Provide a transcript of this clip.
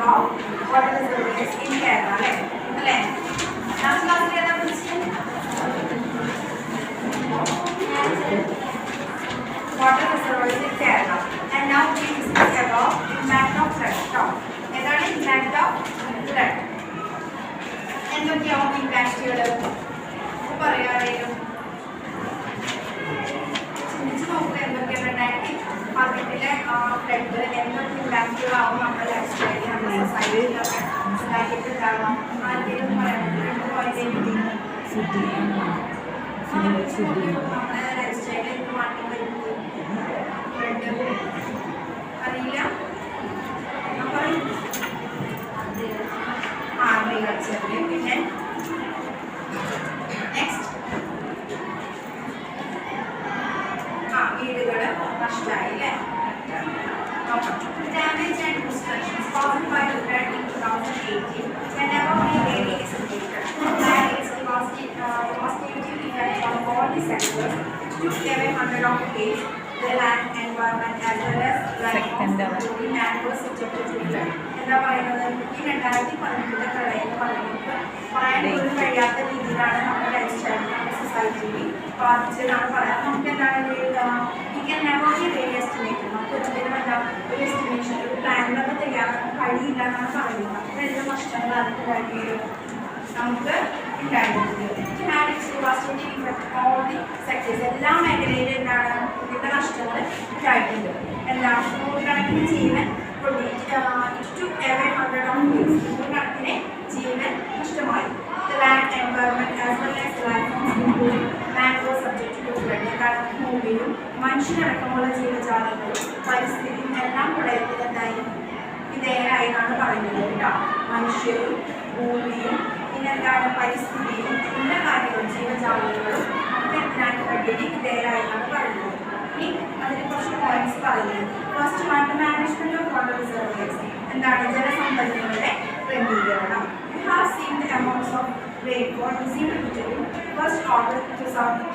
about water reservoirs in Kerala. അല്ലേ? Last class ഏതാ പഠിച്ചത്? Water reservoirs in Kerala. And now we discuss about impact of flood. എന്താണ് impact of flood? എന്തൊക്കെയാവും ഇമ്പാക്റ്റുകൾ പറയാറിയും ചിന്തിച്ച് നോക്കുക. എന്തൊക്കെയാണ് 2018 flood എന്തൊക്കെ ഇമ്പാക്റ്റുകളാവും നമ്മുടെ ലൈഫ് സ്റ്റൈലിൽ നമ്മുടെ സൊസൈറ്റിയിലൊക്കെ ഉണ്ടാക്കിയിട്ടുണ്ടാവാം. ആദ്യം നമ്മുടെ ലൈഫ് സ്റ്റൈലിൽ മാറ്റം വരുന്നത് ഫ്ലഡ് അറിയില്ല. അപ്പോൾ agriculture. പിന്നെ നെക്സ്റ്റ് വീടുകൾ നഷ്ടമായി അല്ലേ? Damage and destruction caused by the flood in 2018 whenever we really estimated that its devastating effect on all the sectors took away 100 of days, the land environment as well as life of the man was subjected to flood. എന്താ പറയുന്നത്? ഈ 2018 പ്രളയം പറയുന്നത് പറയാൻ പോലും കഴിയാത്ത രീതിയിലാണ് നമ്മുടെ ലൈഫ് സ്റ്റൈൽ നമ്മുടെ സൊസൈറ്റിയിൽ ബാധിച്ചതെന്നാണ് പറയാം. നമുക്ക് എന്താണ് we can never be really estimate. നമുക്ക് ഒരിക്കലും എന്താ ഒരു എസ്റ്റിമേഷൻ ഒരു പ്ലാനിലൊക്കെ തയ്യാറാക്കാൻ കഴിയില്ല എന്നാണ് പറയുന്നത്. അത്രയെല്ലാം നഷ്ടങ്ങൾ അതിന് കഴിയും നമുക്ക് ഉണ്ടായിരുന്നത്. എല്ലാ മേഖലയിലും എന്താണ് ഇതിൻ്റെ നഷ്ടങ്ങൾ ഉണ്ടായിട്ടുണ്ട്. എന്താ നൂറുകണക്കിന് ജീവൻ നൂറുകണക്കിന് ജീവൻ നഷ്ടമായി. ഭൂമിയും മനുഷ്യനടക്കമുള്ള ജീവജാലങ്ങളും പരിസ്ഥിതിയും എല്ലാം പ്രളയത്തിലെന്തായി വിധേയരായി എന്നാണ് പറയുന്നത് കേട്ടോ. മനുഷ്യരും ഭൂമിയും പിന്നെ എന്താണ് പരിസ്ഥിതിയും എല്ലാ കാര്യങ്ങളും ജീവജാലങ്ങളും നമുക്ക് എന്തിനാണ് ഫ്ലഡിന് വിധേയരായി എന്നാണ് പറയുന്നത്. ഇനി അതിന് കുറച്ച് പോയിന്റ്സ് പറയുന്നത്. First one, management of water reservoirs. എന്താണ് ജലസമ്പത്തുകളുടെ ക്രമീകരണം. You have seen the amounts of rainfall received between first August 2000